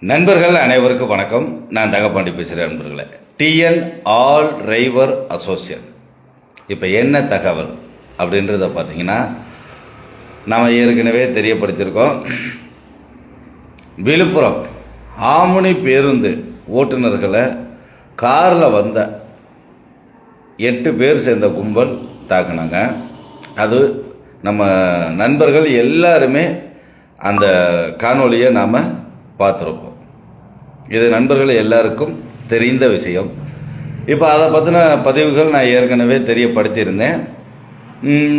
நண்பர்கள் அனைவருக்கும் வணக்கம். நான் தகப்பாண்டி பேசுகிறேன். நண்பர்களே, டிஎன் ஆல் டிரைவர் அசோசியேஷன் இப்போ என்ன தகவல் அப்படின்றத பார்த்தீங்கன்னா, நாம் ஏற்கனவே தெரியப்படுத்தியிருக்கோம். விழுப்புரம் ஆமுனி பேருந்து ஓட்டுநர்களை காரில் வந்த 8 பேர் சேர்ந்த கும்பல் தாக்குனாங்க. அது நம்ம நண்பர்கள் எல்லாருமே அந்த காணொலியை நாம் பார்த்துருப்போம். இது நண்பர்கள் எல்லாருக்கும் தெரிந்த விஷயம். இப்போ அதை பற்றின பதிவுகள் நான் ஏற்கனவே தெரியப்படுத்தியிருந்தேன்.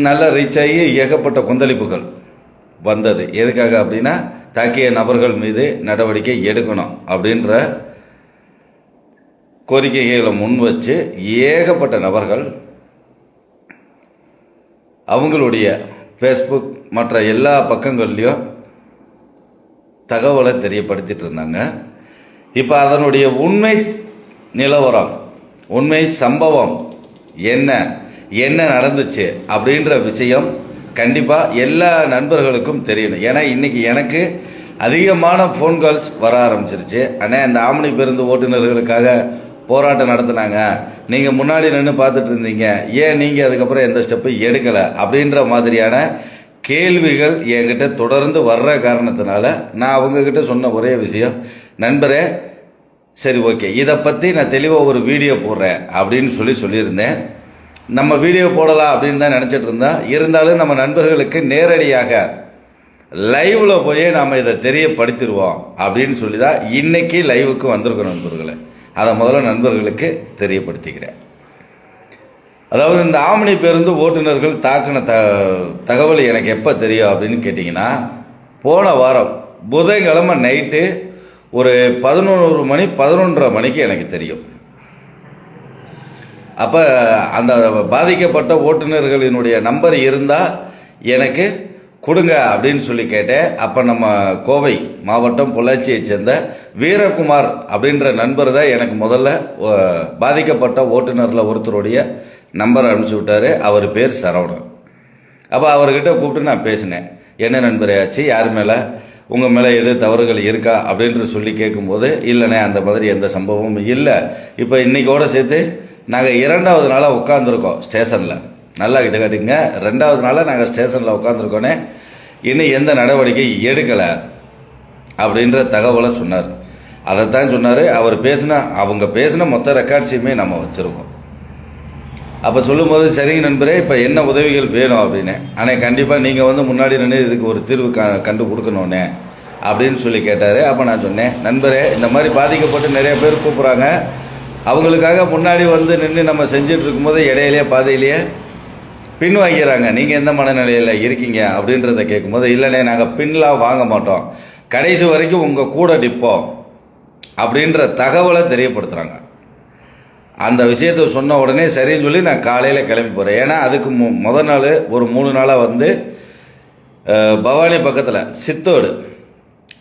நல்லா ரீச் ஆகி ஏகப்பட்ட கொந்தளிப்புகள் வந்தது. எதுக்காக அப்படின்னா, தாக்கிய நபர்கள் மீது நடவடிக்கை எடுக்கணும் அப்படின்ற கோரிக்கைகளை முன் வச்சு ஏகப்பட்ட நபர்கள் அவங்களுடைய ஃபேஸ்புக் மற்ற எல்லா பக்கங்கள்லையும் தகவலை தெரியப்படுத்திட்டு இருந்தாங்க. இப்போ அதனுடைய உண்மை நிலவரம், உண்மை சம்பவம் என்ன நடந்துச்சு அப்படின்ற விஷயம் கண்டிப்பாக எல்லா நண்பர்களுக்கும் தெரியணும். ஏன்னா இன்னைக்கு எனக்கு அதிகமான ஃபோன் கால்ஸ் வர ஆரம்பிச்சிருச்சு. ஆனால் இந்த ஆம்னி பேருந்து ஓட்டுநர்களுக்காக போராட்டம் நடத்தினாங்க, நீங்கள் முன்னாடி நின்று பார்த்துட்டு இருந்தீங்க, ஏன் நீங்கள் அதுக்கப்புறம் எந்த ஸ்டெப்பும் எடுக்கலை அப்படின்ற மாதிரியான கேள்விகள் என்கிட்ட தொடர்ந்து வர்ற காரணத்தினால நான் அவங்கக்கிட்ட சொன்ன ஒரே விஷயம், நண்பரே சரி ஓகே, இதை பற்றி நான் தெளிவாக ஒரு வீடியோ போடுறேன் அப்படின்னு சொல்லியிருந்தேன். நம்ம வீடியோ போடலாம் அப்படின்னு தான் நினச்சிட்டு இருந்தோம். இருந்தாலும் நம்ம நண்பர்களுக்கு நேரடியாக லைவில் போய் நாம் இதை தெரியப்படுத்திடுவோம் அப்படின்னு சொல்லி தான் இன்னைக்கு லைவுக்கு வந்திருக்கோம் நண்பர்களை. அதை முதல்ல நண்பர்களுக்கு தெரியப்படுத்திக்கிறேன். அதாவது இந்த ஆம்னி பேருந்து ஓட்டுநர்கள் தாக்கின தகவல் எனக்கு எப்போ தெரியும் அப்படின்னு கேட்டிங்கன்னா, போன வாரம் புதன்கிழமை நைட்டு ஒரு 11 மணி 11:30 மணிக்கு எனக்கு தெரியும். அப்போ அந்த பாதிக்கப்பட்ட ஓட்டுநர்களினுடைய நம்பர் இருந்தால் எனக்கு கொடுங்க அப்படின்னு சொல்லி கேட்டேன். அப்போ நம்ம கோவை மாவட்டம் பொள்ளாச்சியை சேர்ந்த வீரகுமார் அப்படின்ற நண்பர் தான் எனக்கு முதல்ல பாதிக்கப்பட்ட ஓட்டுநரில் ஒருத்தருடைய நம்பர் அனுப்பிச்சி விட்டார். அவர் பேர் சரவணன். அப்போ அவர்கிட்ட கூப்பிட்டு நான் பேசினேன், என்ன நண்பரே ஆச்சு, யார் மேலே உங்கள் மேலே எது தவறுகள் இருக்கா அப்படின்ற சொல்லி கேட்கும்போது, இல்லைண்ணே அந்த மாதிரி எந்த சம்பவமும் இல்லை, இப்போ இன்னைக்கோட சேர்த்து நாங்கள் 2வது நாளாக உட்காந்துருக்கோம் ஸ்டேஷனில், நல்லா இதை காட்டுங்க, 2வது நாளாக நாங்கள் ஸ்டேஷனில் உட்காந்துருக்கோன்னே, இன்னும் எந்த நடவடிக்கை எடுக்கலை அப்படின்ற தகவலை சொன்னார். அதைத்தான் சொன்னார். அவங்க பேசின மொத்த ரெக்கார்ட்ஸையுமே நம்ம வச்சுருக்கோம். அப்போ சொல்லும்போது, சரிங்க நண்பரே இப்போ என்ன உதவிகள் வேணும் அப்படின்னு, ஆனால் கண்டிப்பாக நீங்கள் முன்னாடி நின்று இதுக்கு ஒரு தீர்வு கண்டு கொடுக்கணுன்னே அப்படின்னு சொல்லி கேட்டார். அப்போ நான் சொன்னேன், நண்பரே இந்த மாதிரி பாதிக்கப்பட்டு நிறைய பேர் கூப்பிட்றாங்க, அவங்களுக்காக முன்னாடி நின்று நம்ம செஞ்சுட்டு இருக்கும்போது இடையிலேயே பாதையிலேயே பின் வாங்கிறாங்க, நீங்கள் எந்த மனநிலையில் இருக்கீங்க அப்படின்றத கேட்கும்போது, இல்லைண்ணே நாங்கள் பின்லாம் வாங்க மாட்டோம், கடைசி வரைக்கும் உங்கள் கூட நிற்போம் அப்படின்ற தகவலை தெரியப்படுத்துகிறாங்க. அந்த விஷயத்தை சொன்ன உடனே சரின்னு சொல்லி நான் காலையில் கிளம்பி போகிறேன். ஏன்னா அதுக்கு முதல் நாள் ஒரு 3 நாளாக பவானி பக்கத்தில் சித்தோடு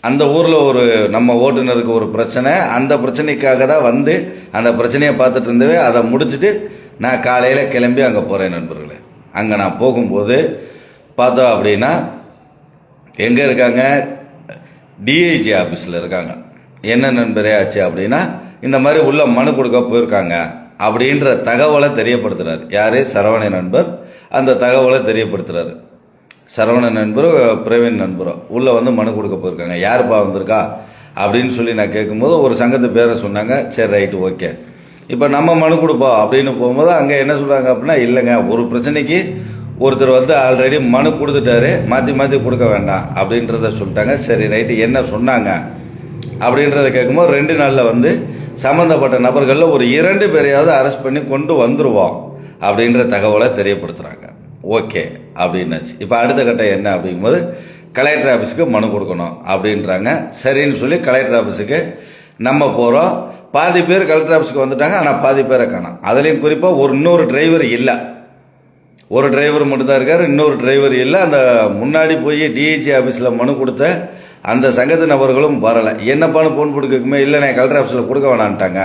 அந்த ஊரில் ஒரு நம்ம ஓட்டுநருக்கு ஒரு பிரச்சனை, அந்த பிரச்சனைக்காக தான் அந்த பிரச்சனையை பார்த்துட்டு இருந்தவே அதை முடிச்சுட்டு நான் காலையில் கிளம்பி அங்கே போகிறேன் நண்பர்களே. அங்கே நான் போகும்போது பார்த்தோம் அப்படின்னா, எங்கே இருக்காங்க, டிஐஜி ஆஃபீஸில் இருக்காங்க. என்ன நண்பரே ஆச்சு அப்படின்னா, இந்த மாதிரி உள்ள மனு கொடுக்க போயிருக்காங்க அப்படின்ற தகவலை தெரியப்படுத்துறாரு. யாரு, சரவண நண்பர் அந்த தகவலை தெரியப்படுத்துறாரு. சரவண நண்பரும் பிரவீன் நண்பரும் உள்ள மனு கொடுக்க போயிருக்காங்க. யாருப்பா வந்திருக்கா அப்படின்னு சொல்லி நான் கேட்கும்போது ஒரு சங்கத்து பேரை சொன்னாங்க. சரி ரைட்டு ஓகே, இப்போ நம்ம மனு கொடுப்போம் அப்படின்னு போகும்போது அங்கே என்ன சொல்கிறாங்க அப்படின்னா, இல்லைங்க ஒரு பிரச்சனைக்கு ஒருத்தர் ஆல்ரெடி மனு கொடுத்துட்டாரு, மாற்றி கொடுக்க வேண்டாம் அப்படின்றத சொல்லிட்டாங்க. சரி ரைட்டு, என்ன சொன்னாங்க அப்படின்றத கேட்கும்போது 2 நாளில் சம்மந்தப்பட்ட நபர்களில் ஒரு 2 பேரையாவது அரெஸ்ட் பண்ணி கொண்டு வந்துருவோம் அப்படின்ற தகவலை தெரியப்படுத்துகிறாங்க. ஓகே அப்படின்னாச்சு. இப்போ அடுத்த கட்டம் என்ன அப்படிங்கும்போது, கலெக்டர் ஆஃபீஸுக்கு மனு கொடுக்கணும் அப்படின்றாங்க. சரின்னு சொல்லி கலெக்டர் ஆஃபீஸுக்கு நம்ம போகிறோம். பாதி பேர் கலெக்டர் ஆஃபீஸுக்கு வந்துட்டாங்க, ஆனால் பாதி பேரை காணோம். அதுலேயும் குறிப்பாக இன்னொரு டிரைவர் இல்லை, ஒரு டிரைவர் மட்டும்தான் இருக்கார், இன்னொரு டிரைவர் இல்லை. அந்த முன்னாடி போய் டிஐஜி ஆஃபீஸில் மனு கொடுத்த அந்த சங்கத்து நபர்களும் வரலை. என்னப்பான்னு ஃபோன் கொடுக்குமே, இல்லை நான் கலெக்டர் ஆஃபீஸில் கொடுக்க வேணான்ட்டாங்க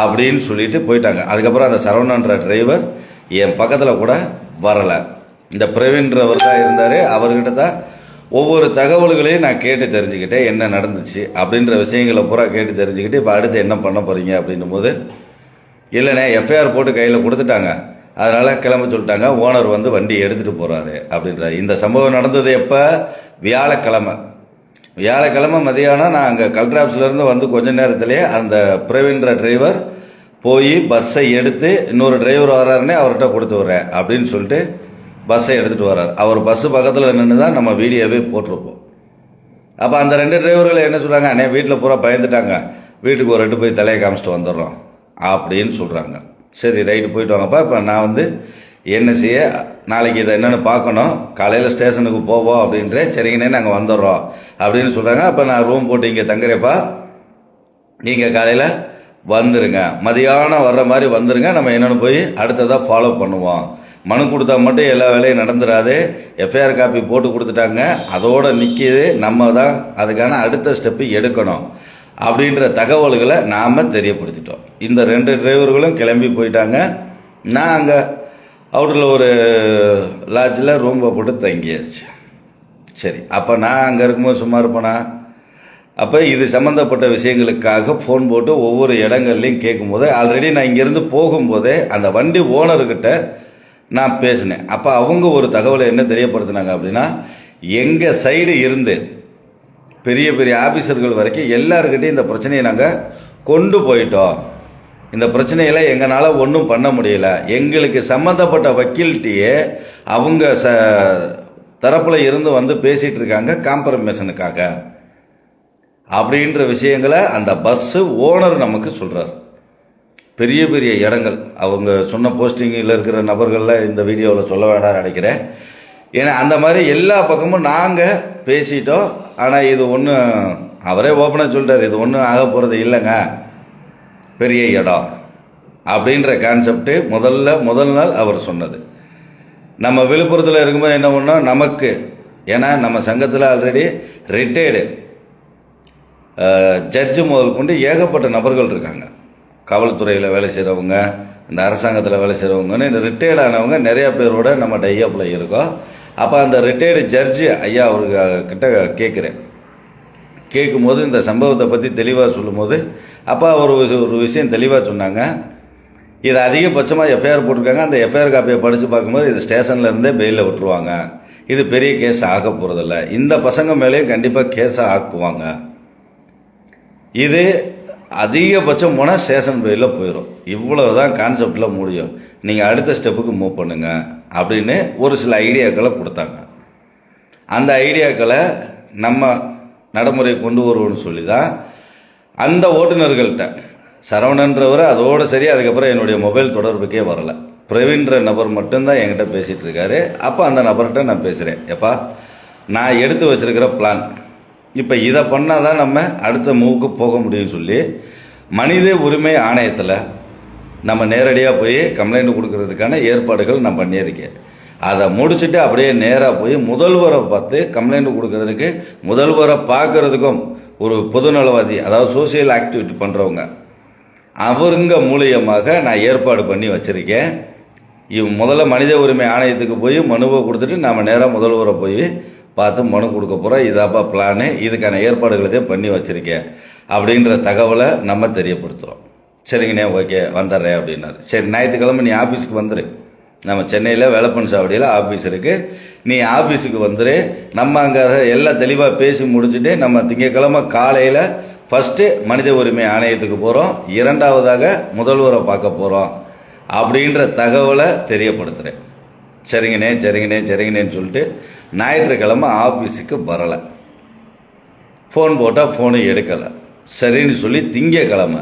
அப்படின்னு சொல்லிட்டு போயிட்டாங்க. அதுக்கப்புறம் அந்த சரவணன்ற டிரைவர் என் பக்கத்தில் கூட வரலை. இந்த பிரவீன்றவர் தான் இருந்தார், அவர்கிட்ட தான் ஒவ்வொரு தகவல்களையும் நான் கேட்டு தெரிஞ்சுக்கிட்டேன், என்ன நடந்துச்சு அப்படின்ற விஷயங்களை பூரா கேட்டு தெரிஞ்சுக்கிட்டு இப்போ அடுத்து என்ன பண்ண போகிறீங்க அப்படின்னும் போது, இல்லைண்ணே எஃப்ஐஆர் போட்டு கையில் கொடுத்துட்டாங்க, அதனால் கிளம்ப சொல்லிட்டாங்க, ஓனர் வந்து வண்டி எடுத்துகிட்டு போகிறாரு அப்படின்றார். இந்த சம்பவம் நடந்தது எப்போ? வியாழக்கிழமை மதியானம் நான் அங்கே கலெக்டர் ஆஃபீஸ்லேருந்து வந்து கொஞ்ச நேரத்திலே அந்த பிரவீன்ற டிரைவர் போய் பஸ்ஸை எடுத்து இன்னொரு டிரைவர் வர்றாருன்னே அவர்கிட்ட கொடுத்து வரேன் அப்படின்னு சொல்லிட்டு பஸ்ஸை எடுத்துகிட்டு வர்றார். அவர் பஸ்ஸு பக்கத்தில் நின்று தான் நம்ம வீடியோவே போட்டிருப்போம். அப்போ அந்த 2 டிரைவர்கள் என்ன சொல்கிறாங்க, அண்ணே வீட்டில் பூரா பயந்துட்டாங்க, வீட்டுக்கு ஒரு 2 போய் தலையை காமிச்சிட்டு வந்துடுறோம் அப்படின்னு சொல்கிறாங்க. சரி ரைட்டு போயிட்டு வாங்கப்பா, இப்போ நான் வந்து என்ன செய்ய, நாளைக்கு இதை என்னென்னு பார்க்கணும், காலையில் ஸ்டேஷனுக்கு போவோம் அப்படின்ற. சரிங்கண்ணே நாங்கள் வந்துடுறோம் அப்படின்னு சொல்கிறாங்க. அப்போ நான் ரூம் போட்டு இங்கே தங்குறேப்பா, நீங்கள் காலையில் வந்துருங்க, மதியானம் வர்ற மாதிரி வந்துருங்க, நம்ம என்னென்னு போய் அடுத்ததாக ஃபாலோ பண்ணுவோம். மனு கொடுத்தா மட்டும் எல்லா வேலையும் நடந்துடாது, எஃப்ஐஆர் காப்பி போட்டு கொடுத்துட்டாங்க, அதோடு நிற்கிது, நம்ம தான் அதுக்கான அடுத்த ஸ்டெப்பு எடுக்கணும் அப்படின்ற தகவல்களை நாம் தெரியப்படுத்திட்டோம். இந்த 2 டிரைவர்களும் கிளம்பி போயிட்டாங்க. நான் அங்கே அவுட்டரில் ஒரு லாட்ஜில் ரூமை போட்டு தங்கியாச்சு. சரி, அப்போ நான் அங்கே இருக்கும்போது சும்மா இருப்பேனா? அப்போ இது சம்மந்தப்பட்ட விஷயங்களுக்காக ஃபோன் போட்டு ஒவ்வொரு இடங்கள்லையும் கேட்கும்போது, ஆல்ரெடி நான் இங்கேருந்து போகும்போதே அந்த வண்டி ஓனர்கிட்ட நான் பேசினேன். அப்போ அவங்க ஒரு தகவலை என்ன தெரியப்படுத்தினாங்க அப்படின்னா, எங்கள் சைடு இருந்து பெரிய பெரிய ஆஃபீஸர்கள் வரைக்கும் எல்லாருக்கிட்டையும் இந்த பிரச்சனையை நாங்கள் கொண்டு போயிட்டோம், இந்த பிரச்சனையில் எங்களால் ஒன்றும் பண்ண முடியல, எங்களுக்கு சம்மந்தப்பட்ட வக்கீல்கிட்டையே அவங்க தரப்பில் இருந்து வந்து பேசிகிட்டு இருக்காங்க காம்ப்ரமைஷனுக்காக அப்படின்ற விஷயங்களை அந்த பஸ்ஸு ஓனர் நமக்கு சொல்கிறார். பெரிய பெரிய இடங்கள் அவங்க சொன்ன போஸ்டிங்கில் இருக்கிற நபர்களில் இந்த வீடியோவில் சொல்ல வேண்டாம்னு நினைக்கிறேன். ஏன்னா அந்த மாதிரி எல்லா பக்கமும் நாங்கள் பேசிட்டோம். ஆனால் இது ஒன்றும், அவரே ஓப்பனாக சொல்லிட்டார், இது ஒன்றும் ஆக போகிறது இல்லைங்க, பெரிய இடம் அப்படின்ற கான்செப்டு முதல் நாள் அவர் சொன்னது. நம்ம விழுப்புரத்தில் இருக்கும்போது என்ன பண்ணோம், நமக்கு ஏன்னா நம்ம சங்கத்தில் ஆல்ரெடி ரிட்டையர்டு ஜட்ஜு முதல் கொண்டு ஏகப்பட்ட நபர்கள் இருக்காங்க. காவல்துறையில் வேலை செய்கிறவங்க, இந்த அரசாங்கத்தில் வேலை செய்கிறவங்கன்னு இந்த ரிட்டையர்ட் ஆனவங்க நிறையா பேரோட நம்ம டைஅப்பில் இருக்கோம். அப்போ அந்த ரிட்டையர்டு ஜட்ஜு ஐயா அவர்கிட்ட கேட்கும்போது இந்த சம்பவத்தை பற்றி தெளிவாக சொல்லும்போது, அப்போ அவர் ஒரு விஷயம் தெளிவாக சொன்னாங்க. இது அதிகபட்சமாக எஃப்ஐஆர் போட்டிருக்காங்க, அந்த எஃப்ஐஆர் காப்பியை படித்து பார்க்கும்போது இது ஸ்டேஷனில் இருந்தே பெயிலில் விட்டுருவாங்க, இது பெரிய கேஸ் ஆக போகிறதில்ல, இந்த பசங்க மேலேயும் கண்டிப்பாக கேஸாக ஆக்குவாங்க, இது அதிகபட்சம் போனால் ஸ்டேஷன் பெயிலில் போயிடும், இவ்வளவு தான் கான்செப்டில் முடியும், நீங்கள் அடுத்த ஸ்டெப்புக்கு மூவ் பண்ணுங்க அப்படின்னு ஒரு சில ஐடியாக்களை கொடுத்தாங்க. அந்த ஐடியாக்களை நம்ம நடைமுறை கொண்டு வருவோம்னு சொல்லி தான் அந்த ஓட்டுநர்கள்ட்ட சரவணன்றவர் அதோடு சரி, அதுக்கப்புறம் என்னுடைய மொபைல் தொடர்புக்கே வரலை, பிரவீன்ற நபர் மட்டும்தான் என்கிட்ட பேசிகிட்டு இருக்காரு. அப்போ அந்த நபர்கிட்ட நான் பேசுகிறேன், எப்பா நான் எடுத்து வச்சிருக்கிற பிளான், இப்போ இதை பண்ணால் தான் நம்ம அடுத்த மூவுக்கு போக முடியும்னு சொல்லி மனித உரிமை ஆணையத்தில் நம்ம நேரடியாக போய் கம்ப்ளைண்ட் கொடுக்கறதுக்கான ஏற்பாடுகள் நான் பண்ணியிருக்கேன். அதை முடிச்சுட்டு அப்படியே நேராக போய் முதல்வரை பார்த்து கம்ப்ளைண்ட் கொடுக்கறதுக்கு, முதல்வரை பார்க்கறதுக்கும் ஒரு பொதுநலவாதி, அதாவது சோசியல் ஆக்டிவிட்டி பண்ணுறவங்க அவருங்க மூலியமாக நான் ஏற்பாடு பண்ணி வச்சுருக்கேன். முதல்ல மனித உரிமை ஆணையத்துக்கு போய் மனுவை கொடுத்துட்டு நாம் நேராக முதல்வரை போய் பார்த்து மனு கொடுக்க போகிறோம், இதாப்பா பிளானு, இதுக்கான ஏற்பாடுகளே பண்ணி வச்சுருக்கேன் அப்படின்ற தகவலை நம்ம தெரியப்படுத்துகிறோம். சரிங்கண்ணே ஓகே வந்துடுறேன் அப்படின்னாரு. சரி ஞாயிற்றுக்கிழமை நீ ஆஃபீஸுக்கு வந்துடு, நம்ம சென்னையில் வேலப்பன் சாவடியில் ஆஃபீஸ் இருக்குது, நீ ஆஃபீஸுக்கு வந்துடு, நம்ம அங்கே எல்லாம் தெளிவாக பேசி முடிச்சுட்டு நம்ம திங்கட்கிழமை காலையில் ஃபஸ்ட்டு மனித உரிமை ஆணையத்துக்கு போகிறோம், 2வதாக முதல்வரை பார்க்க போகிறோம் அப்படின்ற தகவலை தெரியப்படுத்துகிறேன். சரிங்கண்ணேன்னு சொல்லிட்டு ஞாயிற்றுக்கிழமை ஆஃபீஸுக்கு வரலை, ஃபோன் போட்டால் ஃபோனை எடுக்கலை. சரின்னு சொல்லி திங்கக்கிழமை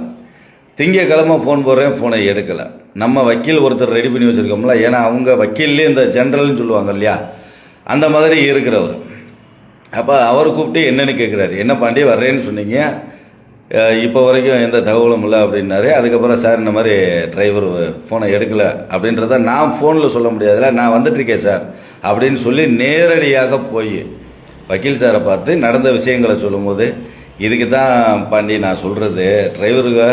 ஃபோன் போடுறேன், ஃபோனை எடுக்கலை. நம்ம வக்கீல் ஒருத்தர் ரெடி பண்ணி வச்சுருக்கோம்ல, ஏன்னா அவங்க வக்கீல்லேயே இந்த ஜென்ரல்னு சொல்லுவாங்க இல்லையா, அந்த மாதிரி இருக்கிறவர். அப்போ அவர் கூப்பிட்டு என்னென்னு கேட்குறாரு, என்ன பாண்டி வர்றேன்னு சொன்னீங்க, இப்போ வரைக்கும் எந்த தகவலும் இல்லை அப்படின்னாரு. அதுக்கப்புறம் சார் இந்த மாதிரி டிரைவர் ஃபோனை எடுக்கலை அப்படின்றத நான் ஃபோனில் சொல்ல முடியாதுல்ல, நான் வந்துட்டுருக்கேன் சார் அப்படின்னு சொல்லி நேரடியாக போய் வக்கீல் சாரை பார்த்து நடந்த விஷயங்களை சொல்லும்போது, இதுக்கு தான் பாண்டி நான் சொல்கிறது, டிரைவருங்க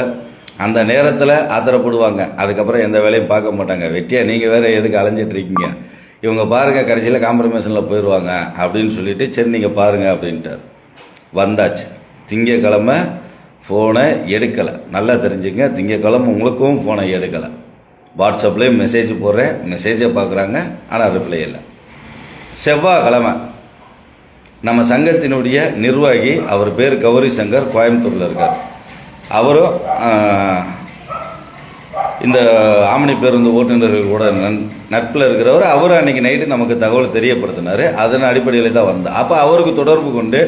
அந்த நேரத்தில் ஆத்திரப்படுவாங்க, அதுக்கப்புறம் எந்த வேலையும் பார்க்க மாட்டாங்க, வெட்டியாக நீங்கள் வேறு எதுக்கு அலைஞ்சிட்ருக்கீங்க, இவங்க பாருங்கள் கடைசியில் காம்ப்ரமைஷனில் போயிடுவாங்க அப்படின்னு சொல்லிட்டு சரி நீங்கள் பாருங்கள் அப்படின்ட்டார். வந்தாச்சு. திங்கக்கிழமை ஃபோனை எடுக்கலை. நல்லா தெரிஞ்சுங்க, திங்கக்கிழமை உங்களுக்கும் ஃபோனை எடுக்கலை. வாட்ஸ்அப்லேயும் மெசேஜ் போடுறேன், மெசேஜை பார்க்குறாங்க, ஆனால் ரிப்ளை இல்லை. செவ்வாய்க்கிழமை நம்ம சங்கத்தினுடைய நிர்வாகி, அவர் பேர் கௌரி சங்கர், கோயம்புத்தூரில் இருக்கார். அவரும் இந்த ஆம்னி பேருந்து ஓட்டுநர்கள் கூட நட்பில் இருக்கிறவர். அவரும் அன்றைக்கி நைட்டு நமக்கு தகவல் தெரியப்படுத்தினார். அதன் அடிப்படையில் தான் வந்தேன். அப்போ அவருக்கு தொடர்பு கொண்டு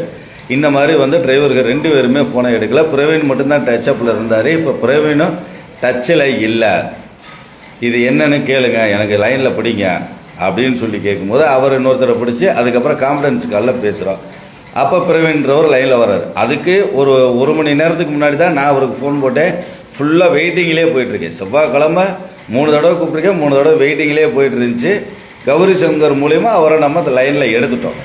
இந்த மாதிரி டிரைவர்கள் 2 பேருமே ஃபோனை எடுக்கல. பிரவீன் மட்டும்தான் டச்சப்பில் இருந்தார். இப்போ பிரவீனும் டச்சில் இல்லை. இது என்னன்னு கேளுங்க, எனக்கு லைனில் பிடிங்க அப்படின்னு சொல்லி கேட்கும்போது அவர் இன்னொருத்தரை பிடிச்சி அதுக்கப்புறம் கான்ஃபரன்ஸ் காலில் பேசுகிறோம். அப்போ பிரவீன்றவர் லைனில் வர்றார். அதுக்கு ஒரு மணி நேரத்துக்கு முன்னாடி தான் நான் அவருக்கு ஃபோன் போட்டேன். ஃபுல்லாக வெயிட்டிங்கிலே போயிட்டுருக்கேன். செவ்வாய்க்கிழமை 3 தடவை கூப்பிட்ருக்கேன், 3 தடவை வெயிட்டிங்கிலே போயிட்டு இருந்துச்சு. கௌரி சங்கர் மூலிமா அவரை நம்ம லைனில் எடுத்துட்டோம்.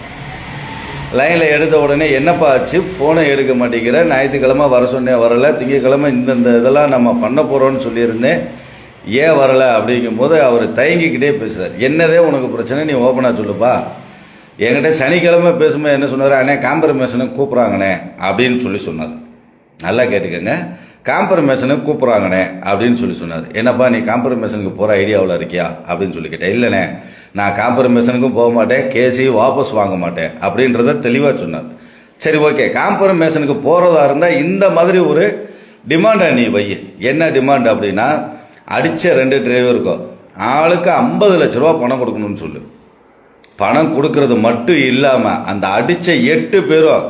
லைனில் எடுத்த உடனே என்னப்பா ஆச்சு, ஃபோனை எடுக்க மாட்டேங்கிற, ஞாயிற்றுக்கிழமை வர சொன்னேன் வரலை, திங்கக்கிழமை இந்த இதெல்லாம் நம்ம பண்ண போகிறோன்னு சொல்லியிருந்தேன், ஏன் வரலை அப்படிங்கும்போது அவர் தயங்கிக்கிட்டே பேசுகிறார். என்னதே உனக்கு பிரச்சனை, நீ ஓப்பனாக சொல்லுப்பா. என்கிட்ட சனிக்கிழமை பேசும்போது என்ன சொன்னார், அண்ணே காம்ப்ரமைஷனுக்கு கூப்பிட்றாங்கண்ணே அப்படின்னு சொன்னார். நல்லா கேட்டுக்கோங்க, காம்ப்ரமைஷனுக்கு கூப்பிட்றாங்கண்ணே அப்படின்னு சொன்னார். என்னப்பா நீ காம்ப்ரமைஷனுக்கு போகிற ஐடியாவில் இருக்கியா அப்படின்னு சொல்லி கேட்டேன். இல்லைண்ணே நான் காம்ப்ரமைஷனுக்கும் போக மாட்டேன், கேஸையும் வாபஸ் வாங்க மாட்டேன் அப்படின்றத தெளிவாக சொன்னார். சரி ஓகே, காம்ப்ரமைஷனுக்கு போகிறதா இருந்தால் இந்த மாதிரி ஒரு டிமாண்டை நீ வை. என்ன டிமாண்ட் அப்படின்னா, அடித்த 2 டிரைவருக்கும் ஆளுக்கு 50 லட்ச ரூபா பணம் கொடுக்கணும்னு சொல்லு. பணம் கொடுக்கறது மட்டும் இல்லாமல் அந்த அடித்த 8 பேரும்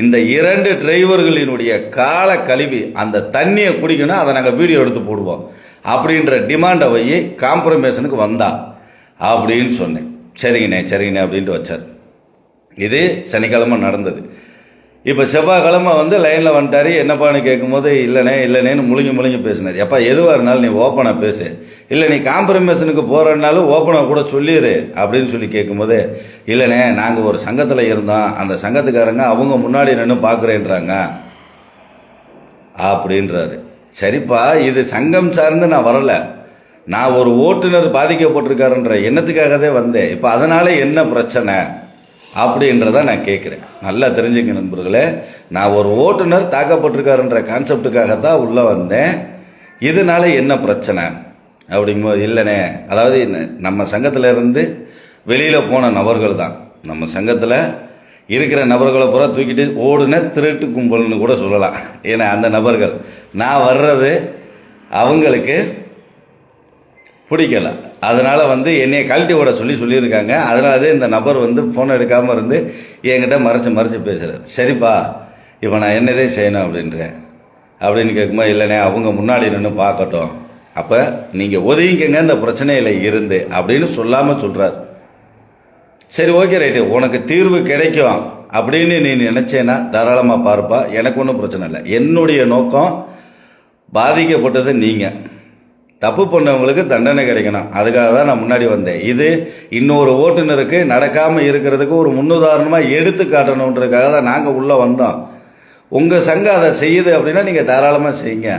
இந்த 2 டிரைவர்களினுடைய கால கழுவி அந்த தண்ணியை குடிக்கணும், அதை நாங்கள் வீடியோ எடுத்து போடுவோம் அப்படின்ற டிமாண்டை வை, காம்ப்ரமைஷனுக்கு வந்தா அப்படின்னு சொன்னேன். சரிங்கண்ணே அப்படின்ட்டு வச்சார். இது சனிக்கிழமை நடந்தது. இப்போ செவ்வாய்க்கிழமை லைனில் வந்துட்டார். என்னப்பான்னு கேட்கும்போது இல்லைண்ணேன்னு முழுங்கி பேசினார். எப்பா எதுவாக இருந்தாலும் நீ ஓப்பனாக பேசு, இல்லை நீ காம்ப்ரமைஷனுக்கு போகிறனாலும் ஓப்பனாக கூட சொல்லிடு அப்படின்னு சொல்லி கேட்கும்போது, இல்லைண்ணே நாங்கள் ஒரு சங்கத்தில் இருந்தோம், அந்த சங்கத்துக்காரங்க அவங்க முன்னாடி நின்று பார்க்குறேன்றாங்க அப்படின்றாரு. சரிப்பா, இது சங்கம் சார்ந்து நான் வரலை, நான் ஒரு ஓட்டுநர் பாதிக்கப்பட்டிருக்காருன்ற எண்ணத்துக்காகவே வந்தேன். இப்போ அதனால என்ன பிரச்சனை அப்படின்றத நான் கேட்குறேன். நல்லா தெரிஞ்சுங்க நண்பர்களே, நான் ஒரு ஓட்டுநர் தாக்கப்பட்டிருக்காருன்ற கான்செப்டுக்காக தான் உள்ளே வந்தேன். இதனால என்ன பிரச்சனை அப்படிங்கும்போது, இல்லைண்ணே அதாவது நம்ம சங்கத்தில் இருந்து வெளியில் போன நபர்கள் தான், நம்ம சங்கத்தில் இருக்கிற நபர்களை பூரா தூக்கிட்டு ஓடுன திருட்டு கும்பல்னு கூட சொல்லலாம். ஏன்னா அந்த நபர்கள் நான் வர்றது அவங்களுக்கு பிடிக்கல, அதனால் என்னைய கழட்டி விட சொல்லியிருக்காங்க. அதனால இந்த நபர் ஃபோன் எடுக்காமல் இருந்து என்கிட்ட மறைச்சு பேசுகிறார். சரிப்பா இப்போ நான் என்னதே செய்யணும் அப்படின்னு கேட்கும்போது, இல்லைண்ணே அவங்க முன்னாடி நின்று பார்க்கட்டும், அப்போ நீங்கள் ஒதுங்கிக்கங்க இந்த பிரச்சனையில் இருந்து அப்படின்னு சொல்லாமல் சொல்கிறார். சரி ஓகே ரைட்டு, உனக்கு தீர்வு கிடைக்கும் அப்படின்னு நீ நினச்சேன்னா தாராளமாக பார்ப்பா, எனக்கு ஒன்றும் பிரச்சனை இல்லை. என்னுடைய நோக்கம் பாதிக்கப்பட்டது நீங்கள், தப்பு பண்ணவங்களுக்கு தண்டனை கிடைக்கணும், அதுக்காக தான் நான் முன்னாடி வந்தேன். இது இன்னொரு ஓட்டுநருக்கு நடக்காமல் இருக்கிறதுக்கு ஒரு முன்னுதாரணமாக எடுத்து காட்டணுன்றதுக்காக தான் நாங்கள் உள்ளே வந்தோம். உங்கள் சங்கம் அதை செய்யுது அப்படின்னா நீங்கள் தாராளமாக செய்யுங்க.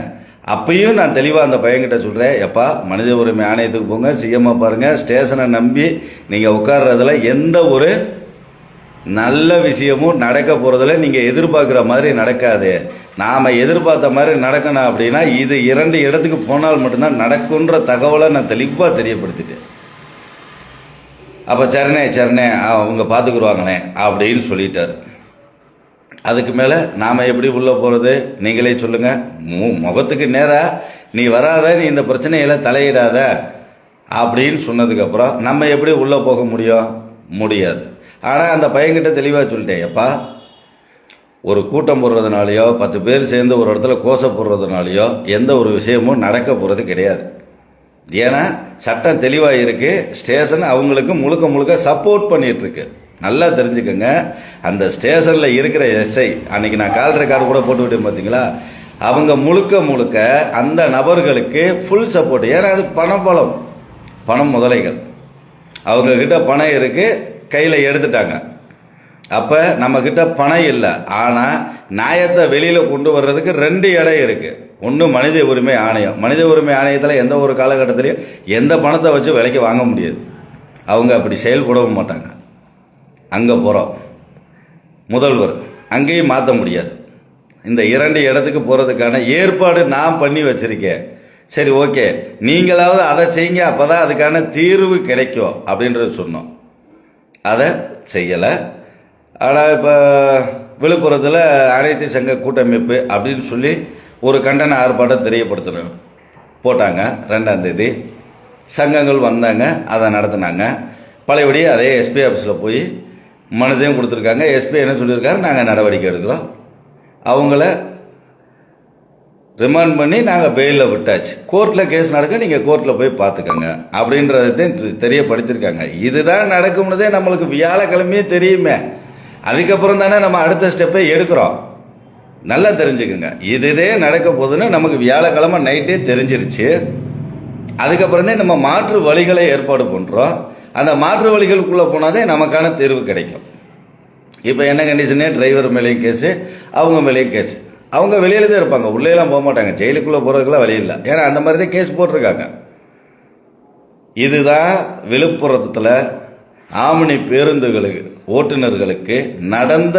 அப்பயும் நான் தெளிவாக அந்த பையன்கிட்ட சொல்கிறேன், எப்பா மனித உரிமை ஆணையத்துக்கு போங்க, சிஎம்ஐ பாருங்கள், ஸ்டேஷனை நம்பி நீங்கள் உட்கார்றதுல எந்த ஒரு நல்ல விஷயமும் நடக்க போகிறதுல நீங்கள் எதிர்பார்க்குற மாதிரி நடக்காது. நாம் எதிர்பார்த்த மாதிரி நடக்கணும் அப்படின்னா இது 2 இடத்துக்கு போனால் மட்டும்தான் நடக்குன்ற தகவலை நான் தெளிவாக தெரியப்படுத்திட்டேன். அப்போ சரிண்ணே அவங்க பார்த்துக்குருவாங்கண்ணே அப்படின்னு சொல்லிட்டார். அதுக்கு மேலே நாம் எப்படி உள்ளே போகிறது நீங்களே சொல்லுங்கள். முகத்துக்கு நேராக நீ வராத, நீ இந்த பிரச்சனையில் தலையிடாத அப்படின்னு சொன்னதுக்கப்புறம் நம்ம எப்படி உள்ளே போக முடியாது. ஆனால் அந்த பையன்கிட்ட தெளிவாக சொல்லிட்டேன், எப்பா ஒரு கூட்டம் போடுறதுனாலையோ 10 பேர் சேர்ந்து ஒரு இடத்துல கோசை போடுறதுனாலையோ எந்த ஒரு விஷயமும் நடக்க போகிறது கிடையாது. ஏன்னா சட்டம் தெளிவாக இருக்குது, ஸ்டேஷன் அவங்களுக்கு முழுக்க சப்போர்ட் பண்ணிகிட்ருக்கு. நல்லா தெரிஞ்சுக்கோங்க, அந்த ஸ்டேஷனில் இருக்கிற எஸ்ஐ அன்றைக்கி நான் கால் ரெக்கார்டு கூட போட்டுவிட்டேன் பார்த்தீங்களா, அவங்க முழுக்க அந்த நபர்களுக்கு ஃபுல் சப்போர்ட். ஏன்னா அது பணம் முதலைகள், அவங்கக்கிட்ட பணம் இருக்குது, கையில் எடுத்துட்டாங்க. அப்போ நம்மக்கிட்ட பணம் இல்லை, ஆனால் நியாயத்தை வெளியில் கொண்டு வர்றதுக்கு 2 இடம் இருக்குது. ஒன்று மனித உரிமை ஆணையம். மனித உரிமை ஆணையத்தில் எந்த ஒரு காலகட்டத்திலையும் எந்த பணத்தை வச்சு விலைக்கு வாங்க முடியாது. அவங்க அப்படி செயல்படவும் மாட்டாங்க. அங்கே போகிறோம், முதல்வர் அங்கேயும் மாற்ற முடியாது. இந்த 2 இடத்துக்கு போகிறதுக்கான ஏற்பாடு நான் பண்ணி வச்சிருக்கேன். சரி, ஓகே, நீங்களாவது அதை செய்யுங்க, அப்போதான் அதுக்கான தீர்வு கிடைக்கும் அப்படின்றது சொன்னோம். அதை செய்யலை. ஆனால் இப்போ விழுப்புரத்தில் அனைத்து சங்க கூட்டமைப்பு அப்படின்னு சொல்லி ஒரு கண்டன ஆர்ப்பாட்டம் தெரியப்படுத்தணும் போட்டாங்க. 2ஆம் தேதி சங்கங்கள் வந்தாங்க, அதை நடத்தினாங்க. பழையபடி அதே எஸ்பி ஆஃபீஸில் போய் மனுதையும் கொடுத்துருக்காங்க. எஸ்பி என்ன சொல்லியிருக்காரு, நாங்கள் நடவடிக்கை எடுக்கிறோம், அவங்கள ரிமாண்ட் பண்ணி நாங்கள் பெயிலில் விட்டாச்சு, கோர்ட்டில் கேஸ் நடக்க நீங்கள் கோர்ட்டில் போய் பார்த்துக்கோங்க அப்படின்றதையும் தெரியப்படுத்தியிருக்காங்க. இதுதான் நடக்கும்னதே நம்மளுக்கு வியாழக்கிழமையே தெரியுமே. அதுக்கப்புறம் தானே நம்ம அடுத்த ஸ்டெப்பை எடுக்கிறோம். நல்லா தெரிஞ்சுக்குங்க, இதுதே நடக்க போகுதுன்னு நமக்கு வியாழக்கிழமை நைட்டே தெரிஞ்சிருச்சு. அதுக்கப்புறம் தான் நம்ம மாற்று வழிகளை ஏற்பாடு பண்ணுறோம். அந்த மாற்று வழிகளுக்குள்ளே போனாதே நமக்கான தீர்வு கிடைக்கும். இப்போ என்ன கண்டிஷனே, டிரைவர் மேலேயும் கேஸு, அவங்க மேலேயும் கேஸு. அவங்க வெளியில தான் இருப்பாங்க, உள்ளேலாம் போக மாட்டாங்க. ஜெயிலுக்குள்ளே போகிறதுக்குலாம் வழி இல்லை. ஏன்னா அந்த மாதிரி தான் கேஸ் போட்டிருக்காங்க. இதுதான் விழுப்புரத்தில் ஆம்னி பேருந்துகளுக்கு ஓட்டுநர்களுக்கு நடந்த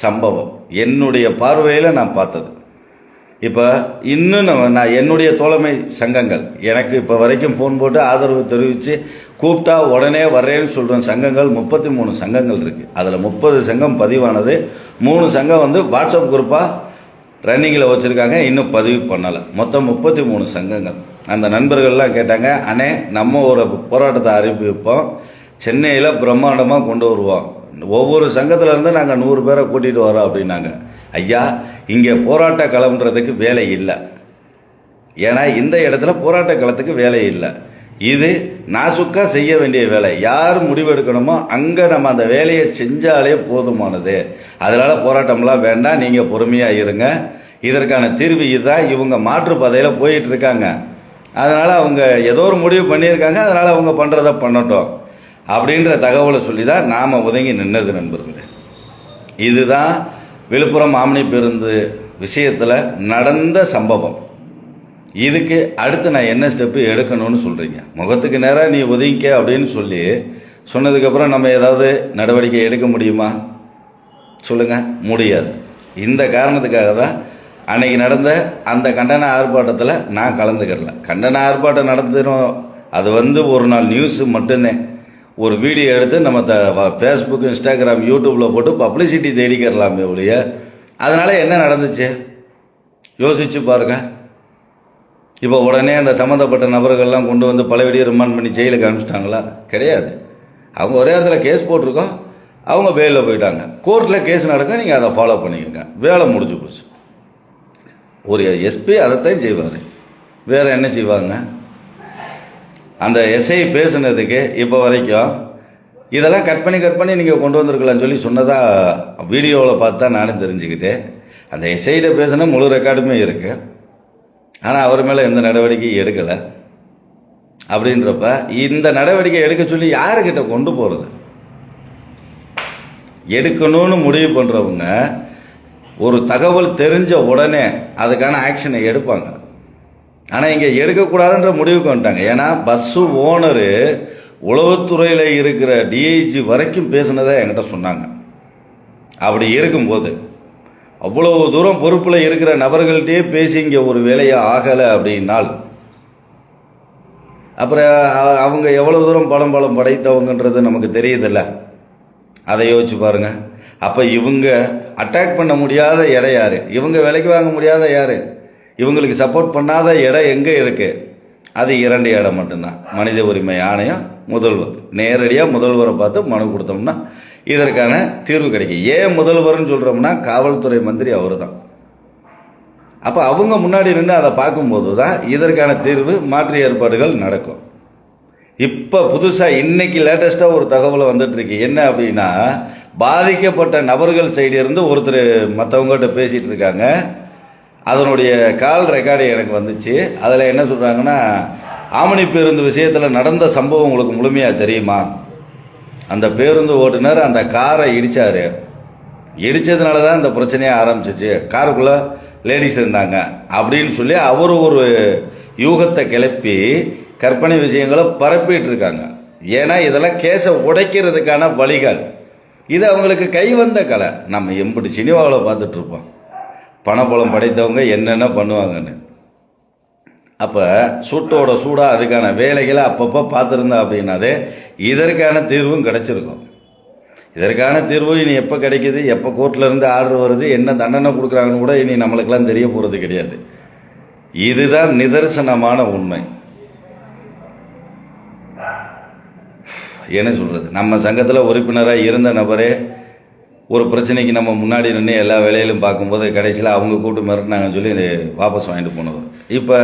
சம்பவம். என்னுடைய பார்வையில் நான் பார்த்தது. இப்போ இன்னும் நான் என்னுடைய தோழமை சங்கங்கள் எனக்கு இப்போ வரைக்கும் ஃபோன் போட்டு ஆதரவு தெரிவித்து கூப்பிட்டா உடனே வர்றேன்னு சொல்கிற சங்கங்கள் 33 சங்கங்கள் இருக்குது. அதில் 30 சங்கம் பதிவானது, 3 சங்கம் வந்து வாட்ஸ்அப் குரூப்பாக ரன்னிங்கில் வச்சுருக்காங்க, இன்னும் பதிவு பண்ணலை. மொத்தம் 33 சங்கங்கள். அந்த நண்பர்கள்லாம் கேட்டாங்க, அண்ணே நம்ம ஒரு போராட்டத்தை அறிவிப்போம், சென்னையில் பிரம்மாண்டமாக கொண்டு வருவோம், ஒவ்வொரு சங்கத்திலேருந்து நாங்கள் 100 பேரை கூட்டிகிட்டு வரோம் அப்படின்னாங்க. ஐயா, இங்கே போராட்ட களம்ன்றதுக்கு வேலை இல்லை. ஏன்னா இந்த இடத்துல போராட்ட களத்துக்கு வேலை இல்லை. இது நாசுக்கா செய்ய வேண்டிய வேலை. யார் முடிவெடுக்கணுமோ அங்கே நம்ம அந்த வேலையை செஞ்சாலே போதுமானது. அதனால் போராட்டம்லாம் வேண்டாம், நீங்கள் பொறுமையாக இருங்க. இதற்கான தீர்வு இதுதான். இவங்க மாற்று பாதையில் போயிட்டு இருக்காங்க, அதனால் அவங்க ஏதோ ஒரு முடிவு பண்ணியிருக்காங்க, அதனால் அவங்க பண்ணுறதை பண்ணட்டும் அப்படின்ற தகவலை சொல்லி தான் நாம் ஒதுங்கி நின்னது நண்பர்களே. இதுதான் விழுப்புரம் ஆம்னி பேருந்து விஷயத்தில் நடந்த சம்பவம். இதுக்கு அடுத்து நான் என்ன ஸ்டெப்பு எடுக்கணும்னு சொல்கிறீங்க? முகத்துக்கு நேராக நீ ஒதுங்கிக்க அப்படின்னு சொல்லி சொன்னதுக்கப்புறம் நம்ம ஏதாவது நடவடிக்கை எடுக்க முடியுமா? சொல்லுங்கள், முடியாது. இந்த காரணத்துக்காக தான் அன்னைக்கு நடந்த அந்த கண்டன ஆர்ப்பாட்டத்தில் நான் கலந்துக்கிறல. கண்டன ஆர்ப்பாட்டம் நடத்தினோம், அது வந்து ஒரு நாள் நியூஸு மட்டும்தான். ஒரு வீடியோ எடுத்து நம்ம ஃபேஸ்புக், இன்ஸ்டாகிராம், யூடியூப்பில் போட்டு பப்ளிசிட்டி தேடிக்கிறலாமே ஒழிய அதனால் என்ன நடந்துச்சு யோசிச்சு பாருங்க. இப்போ உடனே அந்த சம்மந்தப்பட்ட நபர்கள்லாம் கொண்டு வந்து பழையபடியை ரிமாண்ட் பண்ணி ஜெயிலுக்கு அனுப்பிச்சிட்டாங்களா? கிடையாது. அவங்க ஒரே இடத்துல கேஸ் போட்டிருக்கோம், அவங்க பெயிலில் போயிட்டாங்க. கோர்ட்டில் கேஸ் நடக்க நீங்கள் அதை ஃபாலோ பண்ணிக்கோங்க, வேலை முடிஞ்சு போச்சு. ஒரு எஸ்பி அதைத்தான் செய்வார், வேறு என்ன செய்வாங்க? அந்த எஸ்ஐ பேசுனதுக்கு இப்போ வரைக்கும் இதெல்லாம் கட் பண்ணி நீங்கள் கொண்டு வந்திருக்கலாம்னு சொல்லி சொன்னதாக வீடியோவில் பார்த்து தான் நானும் தெரிஞ்சுக்கிட்டேன். அந்த எஸ்ஐகிட்ட பேசுனா முழு ரெக்கார்டுமே இருக்குது, ஆனால் அவர் மேலே எந்த நடவடிக்கையும் எடுக்கலை. அப்படின்றப்ப இந்த நடவடிக்கை எடுக்க சொல்லி யாருக்கிட்ட கொண்டு போகிறது? எடுக்கணும்னு முடிவு பண்ணுறவங்க ஒரு தகவல் தெரிஞ்ச உடனே அதுக்கான ஆக்ஷனை எடுப்பாங்க. ஆனால் இங்கே எடுக்கக்கூடாதுன்ற முடிவுக்கு வந்துட்டாங்க. ஏன்னா பஸ்ஸு ஓனரு உளவுத்துறையில் இருக்கிற டிஐஜி வரைக்கும் பேசுனதை என்கிட்ட சொன்னாங்க. அப்படி இருக்கும்போது அவ்வளவு தூரம் பொறுப்பில் இருக்கிற நபர்கள்ட்டே பேசி இங்கே ஒரு வேலையை ஆகலை அப்படின்னால் அப்புறம் அவங்க எவ்வளவு தூரம் பலம் படைத்தவங்கன்றது நமக்கு தெரியுதில்ல. அதை யோசிச்சு பாருங்க. அப்போ இவங்க அட்டாக் பண்ண முடியாத இடம் யாரு? இவங்க விலைக்கு வாங்க முடியாத யாரு? இவங்களுக்கு சப்போர்ட் பண்ணாத இடம் எங்கே இருக்குது? அது 2 இடம் மட்டும்தான். மனித உரிமை ஆணையம், முதல்வர். நேரடியாக முதல்வரை பார்த்து மனு கொடுத்தோம்னா இதற்கான தீர்வு கிடைக்கும். ஏன் முதல்வர்னு சொல்கிறோம்னா காவல்துறை மந்திரி அவர் தான். அப்போ அவங்க முன்னாடி நின்று அதை பார்க்கும்போது தான் இதற்கான தீர்வு, மாற்று ஏற்பாடுகள் நடக்கும். இப்போ புதுசாக இன்னைக்கு லேட்டஸ்ட்டாக ஒரு தகவல் வந்துட்டுருக்கு. என்ன அப்படின்னா, பாதிக்கப்பட்ட நபர்கள் சைடு இருந்து ஒருத்தர் மற்றவங்ககிட்ட பேசிகிட்டு இருக்காங்க. அதனுடைய கால் ரெக்கார்டு எனக்கு வந்துச்சு. அதில் என்ன சொல்கிறாங்கன்னா, ஆம்னி பேருந்து விஷயத்தில் நடந்த சம்பவம் உங்களுக்கு முழுமையாக தெரியுமா? அந்த பேருந்து ஓட்டுநர் அந்த காரை இடித்தார், இடித்ததுனால தான் இந்த பிரச்சனையே ஆரம்பிச்சிச்சு, காருக்குள்ளே லேடிஸ் இருந்தாங்க அப்படின்னு சொல்லி அவர் ஒரு யூகத்தை கிளப்பி கற்பனை விஷயங்களை பரப்பிட்டு இருக்காங்க. ஏன்னா இதெல்லாம் கேஸை உடைக்கிறதுக்கான வழிகள். இது அவங்களுக்கு கைவந்த கலை. நம்ம எம்படி சினிமாவில் பார்த்துட்டு இருப்போம், பணபலம் படைத்தவங்க என்னென்ன பண்ணுவாங்கன்னு. அப்போ சூட்டோட சூடாக அதுக்கான வேலைகளை அப்பப்போ பார்த்துருந்தா அப்படின்னாதே இதற்கான தீர்வும் கிடைச்சிருக்கும். இதற்கான தீர்வு இனி எப்போ கிடைக்கிது, எப்போ கோர்ட்டில் இருந்து ஆர்டர் வருது, என்ன தண்டனை கொடுக்குறாங்கன்னு கூட இனி நம்மளுக்கெல்லாம் தெரிய போகிறது கிடையாது. இதுதான் நிதர்சனமான உண்மை. என்ன சொல்கிறது, நம்ம சங்கத்தில் உறுப்பினராக இருந்த நபரே ஒரு பிரச்சனைக்கு நம்ம முன்னாடி நின்று எல்லா வேலையிலும் பார்க்கும்போது கடைசியில் அவங்க கூட்டு மிரட்டினாங்கன்னு சொல்லி வாபஸ் வாங்கிட்டு போனவர். இப்போ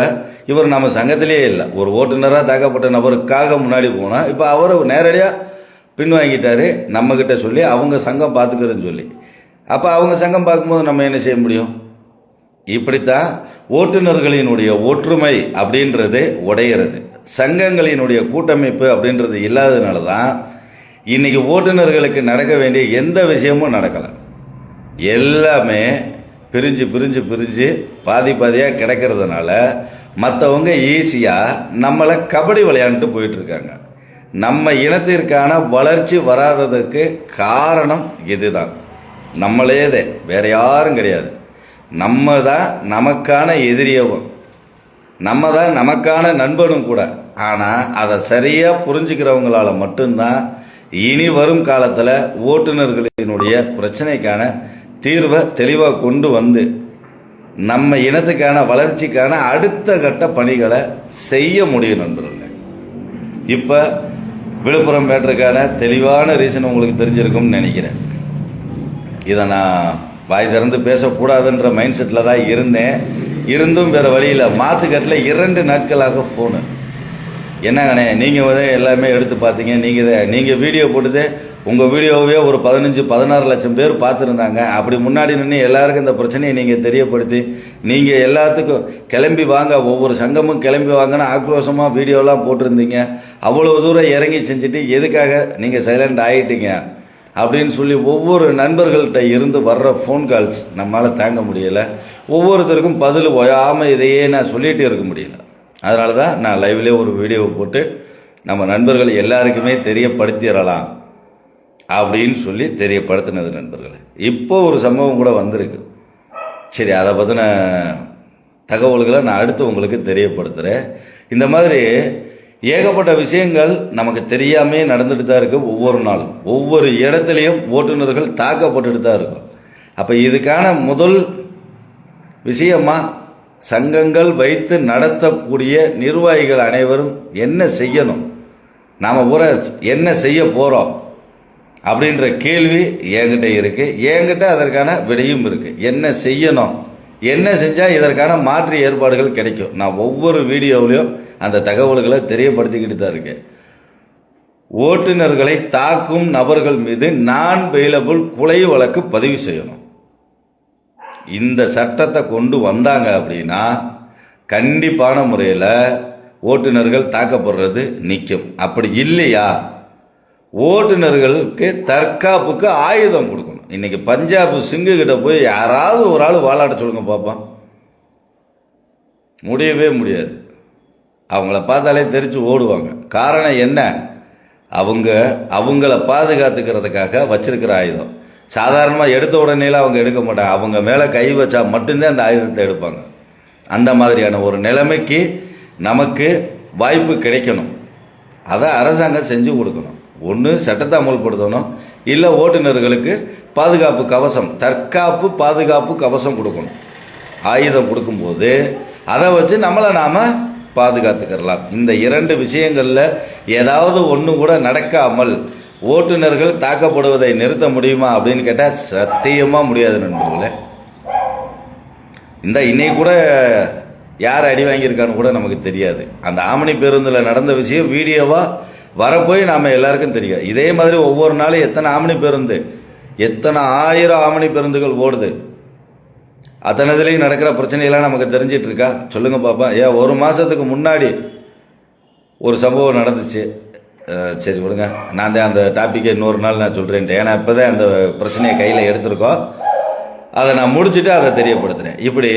இவர் நம்ம சங்கத்திலே இல்லை, ஒரு ஓட்டுநராக தாக்கப்பட்ட நபருக்காக முன்னாடி போனால் இப்போ அவர் நேரடியாக பின்வாங்கிட்டாரு நம்மக்கிட்ட சொல்லி அவங்க சங்கம் பார்த்துக்கிறேன்னு சொல்லி. அப்போ அவங்க சங்கம் பார்க்கும்போது நம்ம என்ன செய்ய முடியும்? இப்படித்தான் ஓட்டுநர்களினுடைய ஒற்றுமை அப்படின்றது உடையிறது. சங்கங்களினுடைய கூட்டமைப்பு அப்படின்றது இல்லாததுனால தான் இன்னைக்கு ஓட்டுநர்களுக்கு நடக்க வேண்டிய எந்த விஷயமும் நடக்கலை. எல்லாமே பிரிஞ்சு பிரிஞ்சு பிரிஞ்சு பாதி பாதியாக கிடைக்கிறதுனால மற்றவங்க ஈஸியாக நம்மளை கபடி விளையாண்டுட்டு போயிட்டு இருக்காங்க. நம்ம இனத்திற்கான வளர்ச்சி வராததுக்கு காரணம் இதுதான். நம்மளேதே, வேற யாரும் கிடையாது. நம்ம தான் நமக்கான எதிரியவும், நம்ம தான் நமக்கான நண்பனும் கூட. ஆனால் அதை சரியாக புரிஞ்சுக்கிறவங்களால மட்டும்தான் இனி வரும் காலத்தில் ஓட்டுநர்களினுடைய பிரச்சனைக்கான தீர்வை தெளிவாக கொண்டு வந்து நம்ம இனத்துக்கான வளர்ச்சிக்கான அடுத்த கட்ட பணிகளை செய்ய முடியும் நண்பர்களே. இப்போ விழுப்புரம் மேட்டருக்கான தெளிவான ரீசன் உங்களுக்கு தெரிஞ்சிருக்கும்னு நினைக்கிறேன். இதை நான் வாய் திறந்து பேசக்கூடாதுன்ற மைண்ட் செட்டில் தான் இருந்தும் வேறு வழியில் மாற்றுக்கட்டில் 2 நாட்களாக ஃபோனு. என்னங்கண்ணே நீங்கள் வந்து எல்லாமே எடுத்து பார்த்தீங்க, நீங்கள் வீடியோ போட்டுது, உங்கள் வீடியோவே ஒரு 15-16 லட்சம் பேர் பார்த்துருந்தாங்க. அப்படி முன்னாடி நின்று எல்லாருக்கும் இந்த பிரச்சனையை நீங்கள் தெரியப்படுத்தி நீங்கள் எல்லாத்துக்கும் கிளம்பி வாங்க, ஒவ்வொரு சங்கமும் கிளம்பி வாங்கன்னு ஆக்ரோஷமாக வீடியோலாம் போட்டிருந்தீங்க. அவ்வளோ தூரம் இறங்கி செஞ்சுட்டு எதுக்காக நீங்கள் சைலண்ட் ஆகிட்டீங்க அப்படின்னு சொல்லி ஒவ்வொரு நண்பர்கள்ட்ட இருந்து வர்ற ஃபோன் கால்ஸ் நம்மளால் தாங்க முடியலை. ஒவ்வொருத்தருக்கும் பதில் ஓயாமல் இதையே நான் சொல்லிகிட்டே இருக்க முடியல. அதனால தான் நான் லைவ்லேயே ஒரு வீடியோவை போட்டு நம்ம நண்பர்கள் எல்லாருக்குமே தெரியப்படுத்திடலாம் அப்படின்னு சொல்லி தெரியப்படுத்தினது நண்பர்களே. இப்போ ஒரு சம்பவம் கூட வந்திருக்கு. சரி, அதை பற்றின தகவல்களை நான் அடுத்து உங்களுக்கு தெரியப்படுத்துகிறேன். இந்த மாதிரி ஏகப்பட்ட விஷயங்கள் நமக்கு தெரியாமே நடந்துட்டு தான் இருக்கு. ஒவ்வொரு நாளும் ஒவ்வொரு இடத்துலையும் ஓட்டுநர்கள் தாக்கப்பட்டுட்டு தான் இருக்கும். அப்போ இதுக்கான முதல் விஷயமா சங்கங்கள் வைத்து நடத்தக்கூடிய நிர்வாகிகள் அனைவரும் என்ன செய்யணும், நாம் பூரா என்ன செய்ய போகிறோம் அப்படின்ற கேள்வி என்கிட்ட இருக்கு. என்கிட்ட அதற்கான விடையும் இருக்கு. என்ன செய்யணும், என்ன செஞ்சால் இதற்கான மாற்று ஏற்பாடுகள் கிடைக்கும். நான் ஒவ்வொரு வீடியோவிலையும் அந்த தகவல்களை தெரியப்படுத்திக்கிட்டு தான் இருக்கேன். ஓட்டுநர்களை தாக்கும் நபர்கள் மீது நான் பெயிலபிள் கொலை வழக்கு பதிவு செய்யணும். இந்த சட்டத்தை கொண்டு வந்தாங்க அப்படின்னா கண்டிப்பான முறையில் ஓட்டுநர்கள் தாக்கப்படுறது நிற்கும். அப்படி இல்லையா, ஓட்டுநர்களுக்கு தற்காப்புக்கு ஆயுதம் கொடுக்கணும். இன்னைக்கு பஞ்சாப் சிங்கு கிட்ட போய் யாராவது ஒரு ஆள் வாலாட்ட சொல்லுங்க பார்ப்போம், முடியவே முடியாது. அவங்கள பார்த்தாலே தெரிச்சு ஓடுவாங்க. காரணம் என்ன, அவங்கள பாதுகாத்துக்கிறதுக்காக வச்சிருக்கிற ஆயுதம். சாதாரணமாக எடுத்த உடனேலாம் அவங்க எடுக்க மாட்டாங்க. அவங்க மேலே கை வச்சா மட்டும்தான் அந்த ஆயுதத்தை எடுப்பாங்க. அந்த மாதிரியான ஒரு நிலைமைக்கு நமக்கு வாய்ப்பு கிடைக்கணும். அதை அரசாங்கம் செஞ்சு கொடுக்கணும். ஒன்று சட்டத்தை அமல்படுத்தணும், இல்லை ஓட்டுநர்களுக்கு பாதுகாப்பு கவசம், தற்காப்பு பாதுகாப்பு கவசம் கொடுக்கணும். ஆயுதம் கொடுக்கும்போது அதை வச்சு நம்மளை நாம் பாதுகாத்துக்கிறலாம். இந்த 2 விஷயங்களில் ஏதாவது ஒன்று கூட நடக்காமல் ஓட்டுநர்கள் தாக்கப்படுவதை நிறுத்த முடியுமா அப்படின்னு கேட்டால் சத்தியமாக முடியாது நண்பர்களே. இன்னைக்கு கூட யார் அடி வாங்கியிருக்கான்னு கூட நமக்கு தெரியாது. அந்த ஆமணி பேருந்தில் நடந்த விஷயம் வீடியோவாக வரப்போய் நாம் எல்லாருக்கும் தெரியும். இதே மாதிரி ஒவ்வொரு நாளும் எத்தனை ஆமணி பேருந்து, எத்தனை 1000 ஆமணி பேருந்துகள் ஓடுது. அத்தனைதுலேயும் நடக்கிற பிரச்சனையெல்லாம் நமக்கு தெரிஞ்சிட்டு இருக்கா சொல்லுங்க பாப்பா. ஏன் ஒரு மாதத்துக்கு முன்னாடி ஒரு சம்பவம் நடந்துச்சு. சரி விடுங்க, நான் தான் அந்த டாப்பிக்கை இன்னொரு நாள் நான் சொல்கிறேன்ட்டு. ஏன்னா இப்போ தான் அந்த பிரச்சனையை கையில் எடுத்திருக்கோம். அதை நான் முடிச்சுட்டு அதை தெரியப்படுத்துகிறேன். இப்படி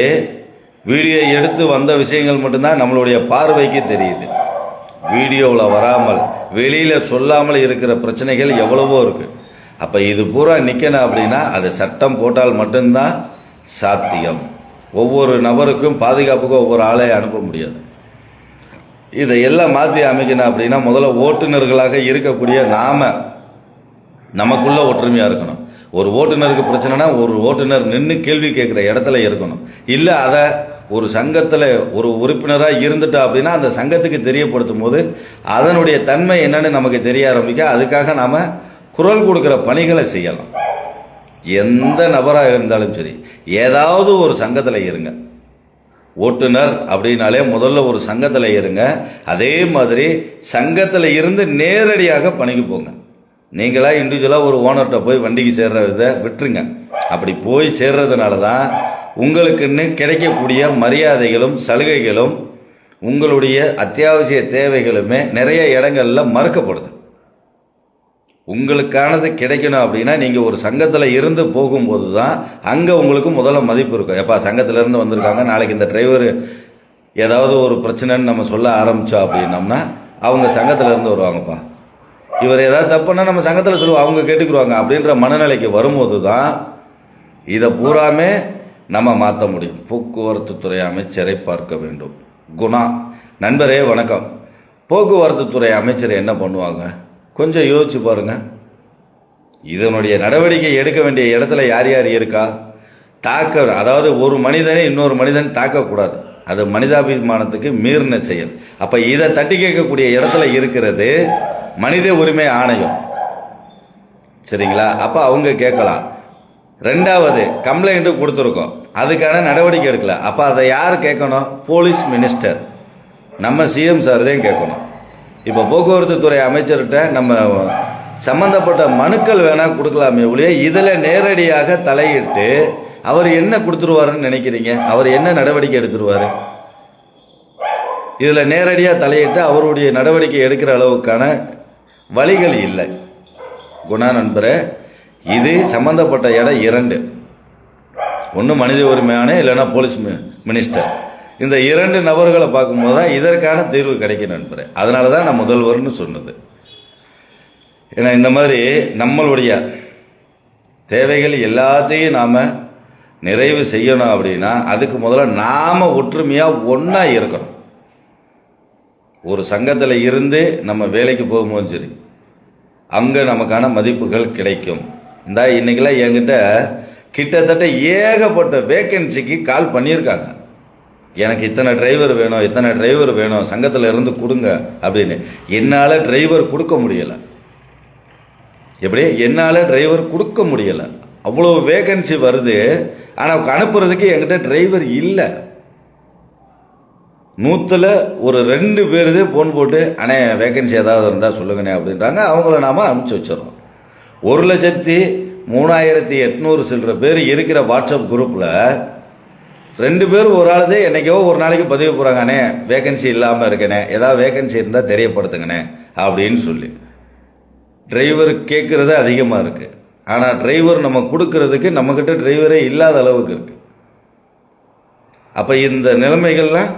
வீடியோ எடுத்து வந்த விஷயங்கள் மட்டும்தான் நம்மளுடைய பார்வைக்கு தெரியுது. வீடியோவில் வராமல் வெளியில் சொல்லாமல் இருக்கிற பிரச்சனைகள் எவ்வளவோ இருக்குது. அப்போ இது பூரா நிற்கணும் அப்படின்னா அது சட்டம் போட்டால் மட்டும்தான் சாத்தியம். ஒவ்வொரு நபருக்கும் பாதுகாப்புக்கும் ஒவ்வொரு ஆளை அனுப்ப முடியாது. இதையெல்லாம் மாற்றி அமைக்கணும் அப்படின்னா முதல்ல ஓட்டுநர்களாக இருக்கக்கூடிய நமக்குள்ள ஒற்றுமையாக இருக்கணும். ஒரு ஓட்டுநருக்கு பிரச்சனைனா ஒரு ஓட்டுநர் நின்று கேள்வி கேட்குற இடத்துல இருக்கணும். இல்லை அதை ஒரு சங்கத்தில் ஒரு உறுப்பினராக இருந்துட்டா அப்படின்னா அந்த சங்கத்துக்கு தெரியப்படுத்தும் போது அதனுடைய தன்மை என்னன்னு நமக்கு தெரிய ஆரம்பிக்க அதுக்காக நாம் குரல் கொடுக்குற பணிகளை செய்யலாம். எந்த நபராக இருந்தாலும் சரி ஏதாவது ஒரு சங்கத்தில் இருங்க. ஓட்டுநர் அப்படின்னாலே முதல்ல ஒரு சங்கத்தில் இருங்க. அதே மாதிரி சங்கத்தில் இருந்து நேரடியாக பணிக்கு போங்க. நீங்களா இண்டிவிஜுவலாக ஒரு ஓனர்கிட்ட போய் வண்டிக்கு சேர்ற இதை விட்டுருங்க. அப்படி போய் சேர்றதுனால தான் உங்களுக்குன்னு கிடைக்கக்கூடிய மரியாதைகளும் சலுகைகளும் உங்களுடைய அத்தியாவசிய தேவைகளுமே நிறைய இடங்களில் மறுக்கப்படுது. உங்களுக்கானது கிடைக்கணும் அப்படின்னா நீங்கள் ஒரு சங்கத்தில் இருந்து போகும்போது தான் அங்கே உங்களுக்கு முதல்ல மதிப்பு இருக்கும். எப்பா சங்கத்திலேருந்து வந்திருக்காங்க, நாளைக்கு இந்த டிரைவர் ஏதாவது ஒரு பிரச்சனைன்னு நம்ம சொல்ல ஆரம்பித்தோம் அப்படின்னம்னா அவங்க சங்கத்தில் இருந்து வருவாங்கப்பா, இவர் ஏதாவது தப்புன்னா நம்ம சங்கத்தில் சொல்லுவோம், அவங்க கேட்டுக்குருவாங்க அப்படின்ற மனநிலைக்கு வரும்போது தான் இதை பூராமே நம்ம மாற்ற முடியும். போக்குவரத்து துறை அமைச்சரை பார்க்க வேண்டும். குணா நண்பரே வணக்கம். போக்குவரத்து துறை அமைச்சர் என்ன பண்ணுவாங்க கொஞ்சம் யோசிச்சு பாருங்க. இதனுடைய நடவடிக்கை எடுக்க வேண்டிய இடத்துல யார் யார் இருக்கா? அதாவது ஒரு மனிதனை இன்னொரு மனிதன் தாக்கக்கூடாது, அது மனிதாபிமானத்துக்கு மீறின செயல். அப்ப இதை தட்டி கேட்கக்கூடிய இடத்துல இருக்கிறது மனித உரிமை ஆணையம், சரிங்களா? அப்ப அவங்க கேட்கலாம். ரெண்டாவது கம்ப்ளைண்ட் கொடுத்துருக்கோம், அதுக்கான நடவடிக்கை எடுக்கல. அப்ப அதை யார் கேட்கணும்? போலீஸ் மினிஸ்டர், நம்ம சிஎம் சார் தான் கேட்கணும். இப்போ போக்குவரத்து துறை அமைச்சர்கிட்ட நம்ம சம்பந்தப்பட்ட மனுக்கள் வேணா கொடுக்கலாமே ஒழிய இதில் நேரடியாக தலையிட்டு அவர் என்ன கொடுத்துருவாருன்னு நினைக்கிறீங்க? அவர் என்ன நடவடிக்கை எடுத்துருவாரு? இதில் நேரடியாக தலையிட்டு அவருடைய நடவடிக்கை எடுக்கிற அளவுக்கான வழிகள் இல்லை. குணா நண்பரே, இது சம்பந்தப்பட்ட இடம் இரண்டு. ஒன்று மனித உரிமையான, இல்லைன்னா போலீஸ் மினிஸ்டர். இந்த இரண்டு நபர்களை பார்க்கும்போது தான் இதற்கான தீர்வு கிடைக்கும் நண்பரே. அதனால தான் நான் முதல்வர்னு சொன்னது. ஏன்னா இந்த மாதிரி நம்மளுடைய தேவைகள் எல்லாத்தையும் நாம் நிறைவு செய்யணும் அப்படின்னா அதுக்கு முதல்ல நாம் ஒற்றுமையாக ஒன்றா இருக்கணும். ஒரு சங்கத்தில் இருந்து நம்ம வேலைக்கு போகும்போது சரி அங்கே நமக்கான மதிப்புகள் கிடைக்கும். இந்த இன்னைக்கெல்லாம் என்கிட்ட கிட்டத்தட்ட ஏகப்பட்ட வேக்கன்சிக்கு கால் பண்ணியிருக்காங்க. எனக்கு இத்தனை டிரைவர் வேணும், இத்தனை டிரைவர் வேணும், சங்கத்தில் இருந்து கொடுங்க அப்படின்னு. என்னால் டிரைவர் கொடுக்க முடியலை. எப்படி? என்னால் டிரைவர் கொடுக்க முடியலை. அவ்வளோ வேகன்சி வருது, ஆனால் அனுப்புறதுக்கு என்கிட்ட டிரைவர் இல்லை. 100ல் ஒரு 2 பேர் ஃபோன் போட்டு அண்ணே வேகன்சி ஏதாவது இருந்தால் சொல்லுங்கண்ணே அப்படின்றாங்க. அவங்கள நாம் அனுப்பிச்சி வச்சிடறோம். 1,03,800 சில்லற பேர் இருக்கிற வாட்ஸ்அப் குரூப்பில் 2 பேர் ஒரு ஆளுதே என்னைக்கோ ஒரு நாளைக்கு பதிவு போகிறாங்கண்ணே வேகன்சி இல்லாமல் இருக்கனே, ஏதாவது வேகன்சி இருந்தால் தெரியப்படுத்துங்கண்ணே அப்படின்னு சொல்லி. டிரைவர் கேட்குறது அதிகமாக இருக்குது, ஆனால் டிரைவர் நம்ம கொடுக்கறதுக்கு நம்மக்கிட்ட டிரைவரே இல்லாத அளவுக்கு இருக்குது. அப்போ இந்த நிலைமைகள்லாம்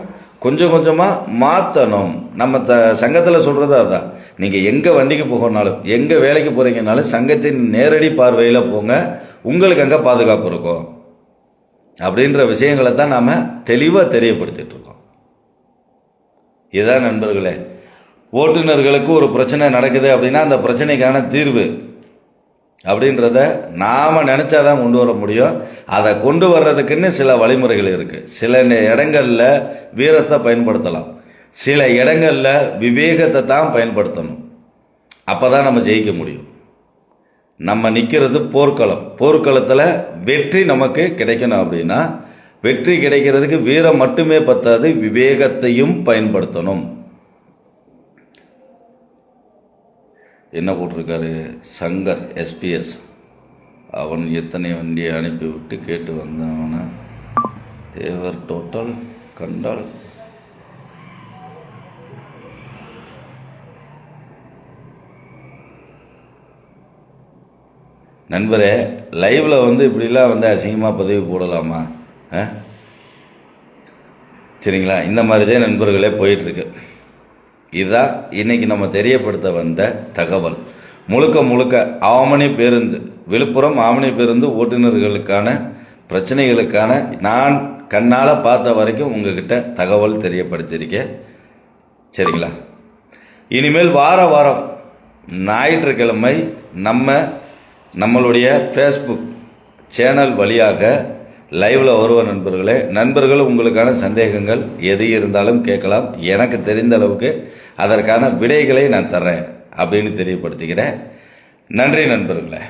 கொஞ்சம் கொஞ்சமாக மாற்றணும். நம்ம சங்கத்தில் சொல்கிறது அதான். நீங்கள் எங்கே வண்டிக்கு போகணுனாலும் எங்கே வேலைக்கு போகிறீங்கனாலும் சங்கத்தின் நேரடி பார்வையில் போங்க, உங்களுக்கு அங்கே பாதுகாப்பு இருக்கும் அப்படின்ற விஷயங்களை தான் நாம் தெளிவாக தெரியப்படுத்திட்டு இருக்கோம். இதுதான் நண்பர்களே, ஓட்டுநர்களுக்கு ஒரு பிரச்சனை நடக்குது அப்படின்னா அந்த பிரச்சனைக்கான தீர்வு அப்படின்றத நாம் நினச்சாதான் கொண்டு வர முடியும். அதை கொண்டு வர்றதுக்குன்னு சில வழிமுறைகள் இருக்குது. சில இடங்களில் வீரத்தை பயன்படுத்தலாம், சில இடங்களில் விவேகத்தை தான் பயன்படுத்தணும். அப்போ தான் நம்ம ஜெயிக்க முடியும். நம்ம நிற்கிறது போர்க்களம். போர்க்களத்தில் வெற்றி நமக்கு கிடைக்கணும் அப்படின்னா வெற்றி கிடைக்கிறதுக்கு வீரம் மட்டுமே பத்தாது, விவேகத்தையும் பயன்படுத்தணும். என்ன போட்டிருக்காரு சங்கர் எஸ்பிஎஸ், அவன் எத்தனை வண்டியை அனுப்பிவிட்டு கேட்டு வந்தவன தேவர் டோட்டல் கண்டால் நண்பரே, லைவ்ல இப்படிலாம் அசிங்கமாக பதிவு போடலாமா? சரிங்களா? இந்த மாதிரி தான் நண்பர்களே போயிட்டுருக்கு. இதுதான் இன்னைக்கு நம்ம தெரியப்படுத்த வந்த தகவல். முழுக்க முழுக்க ஆவணி பேருந்து, விழுப்புரம் ஆவணி பேருந்து ஓட்டுநர்களுக்கான பிரச்சனைகளுக்கான நான் கண்ணால் பார்த்த வரைக்கும் உங்ககிட்ட தகவல் தெரியப்படுத்தியிருக்கேன். சரிங்களா? இனிமேல் வார வாரம் ஞாயிற்றுக்கிழமை நம்மளுடைய ஃபேஸ்புக் சேனல் வழியாக லைவில் வருவ நண்பர்கள் உங்களுக்கான சந்தேகங்கள் எது இருந்தாலும் கேட்கலாம். எனக்கு தெரிந்த அளவுக்கு அதற்கான விடைகளை நான் தர்றேன் அப்படின்னு தெரியப்படுத்திக்கிறேன். நன்றி நண்பர்களே.